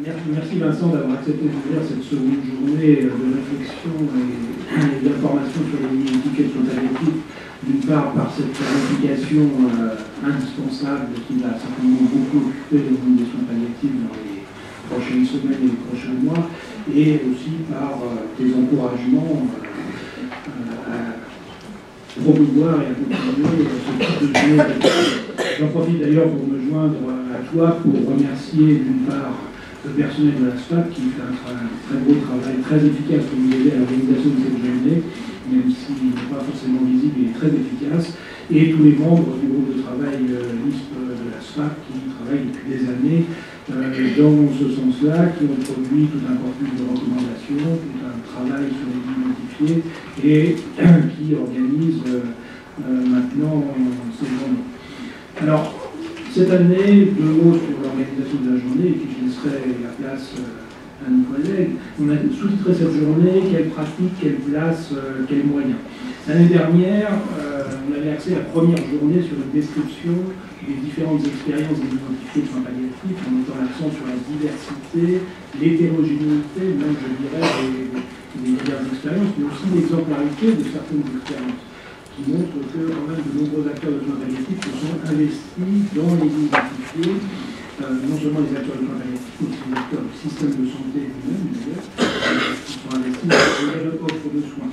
Merci Vincent d'avoir accepté d'ouvrir cette seconde journée de réflexion et d'information sur les identifications palliatives, d'une part par cette planification indispensable qui va certainement beaucoup occuper le monde des soins palliatifs dans les prochaines semaines et les prochains mois, et aussi par tes encouragements à promouvoir et à continuer ce type de journée. J'en profite d'ailleurs pour me joindre à toi pour remercier d'une part le personnel de la SFAP qui fait un très beau travail, très efficace pour nous aider à l'organisation de cette journée, même s'il n'est pas forcément visible, il est très efficace, et tous les membres du groupe de travail LISP de la SFAP qui travaillent depuis des années dans ce sens-là, qui ont produit tout un corpus de recommandations, tout un travail sur les identifiés, et qui organisent maintenant ces journées. Alors, cette année, 2 mots sur l'organisation de la journée, et puis je laisserai la place à nos collègues. On a sous-titré cette journée, quelle pratique, quelle place, quels moyens. L'année dernière, on avait axé la première journée sur une description des différentes expériences des identifiés de soins palliatifs, en mettant l'accent sur la diversité, l'hétérogénéité, même je dirais, des diverses expériences, mais aussi l'exemplarité de certaines expériences, qui montrent que quand même de nombreux acteurs de soins palliatifs se sont investis dans les identifiés, non seulement les acteurs de soins palliatifs, mais aussi les acteurs du système de santé lui-même, d'ailleurs, qui sont investis dans une nouvelle offre de soins.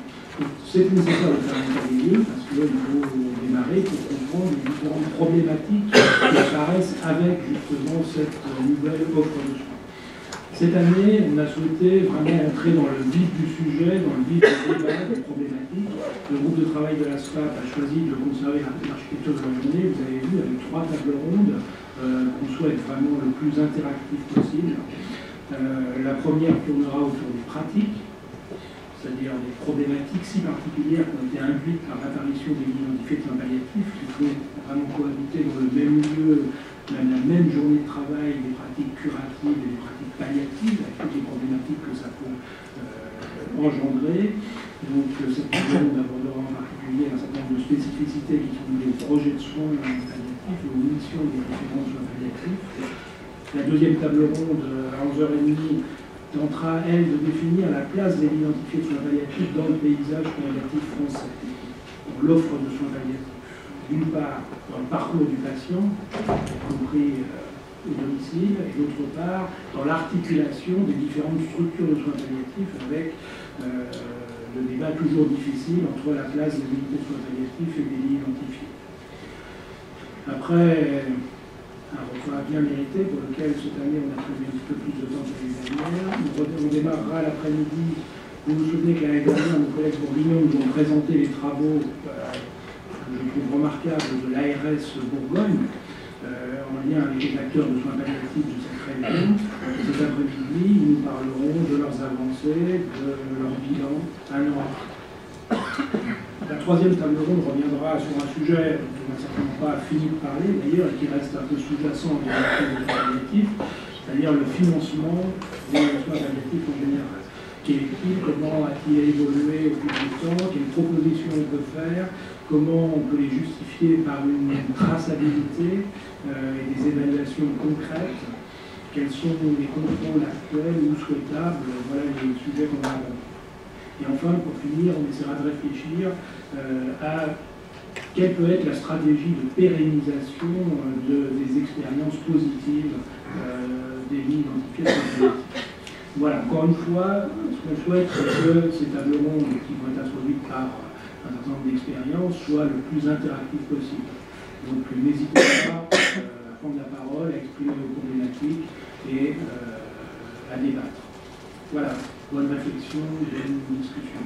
C'est nécessaire de faire un état des lieux parce qu'il faut démarrer pour comprendre les différentes problématiques qui apparaissent avec justement cette nouvelle offre de soins. Cette année, on a souhaité vraiment entrer dans le vif du sujet, dans le vif du débat, des problématiques. Le groupe de travail de la SFAP a choisi de conserver l'architecture de la journée, vous avez vu, avec 3 tables rondes qu'on souhaite vraiment le plus interactif possible. La première tournera autour des pratiques, c'est-à-dire des problématiques si particulières qui ont été induites par l'apparition des identifiés de soins palliatifs, qui font vraiment cohabiter dans le même lieu, la même journée de travail, des pratiques curatives et des pratiques palliatives, avec toutes les problématiques que ça peut engendrer. Donc cette journée abordera en particulier un certain nombre de spécificités qui sont liées aux projets de soins palliatifs et aux missions des différents soins palliatifs. La deuxième table ronde, à 11h30, tentera, elle, de définir la place des identifiés de soins palliatifs dans le paysage palliatif français, dans l'offre de soins palliatifs. D'une part, dans le parcours du patient, y compris au domicile, et d'autre part, dans l'articulation des différentes structures de soins palliatifs avec le débat toujours difficile entre la place des unités de soins palliatifs et des lits identifiés. Après un repas bien mérité, pour lequel cette année on a prévu un petit peu plus de temps que l'année dernière. On démarrera l'après-midi. Vous vous souvenez que l'année dernière, nos collègues bourguignons nous ont présenté les travaux que je trouve remarquables de l'ARS Bourgogne, en lien avec les acteurs de soins palliatifs de cette région. Cet après-midi, ils nous parleront de leurs avancées, de leur bilan, un an après. La troisième table ronde reviendra sur un sujet dont on n'a certainement pas fini de parler, d'ailleurs, et qui reste un peu sous-jacent des soins palliatifs, c'est-à-dire le financement des soins palliatifs en général. Quel est-il, comment a-t-il évolué au fil du temps, quelles propositions on peut faire, comment on peut les justifier par une traçabilité et des évaluations concrètes, quels sont les contrôles actuels ou souhaitables, voilà les sujets qu'on va aborder. Et enfin, pour finir, on essaiera de réfléchir à quelle peut être la stratégie de pérennisation des expériences positives des lignes identifiées. Voilà, encore une fois, ce qu'on souhaite, c'est que ces tables rondes qui vont être introduites par un certain nombre d'expériences soient le plus interactives possible. Donc n'hésitez pas à prendre la parole, à exprimer vos problématiques et à débattre. Voilà, bonne réflexion, bonne discussion.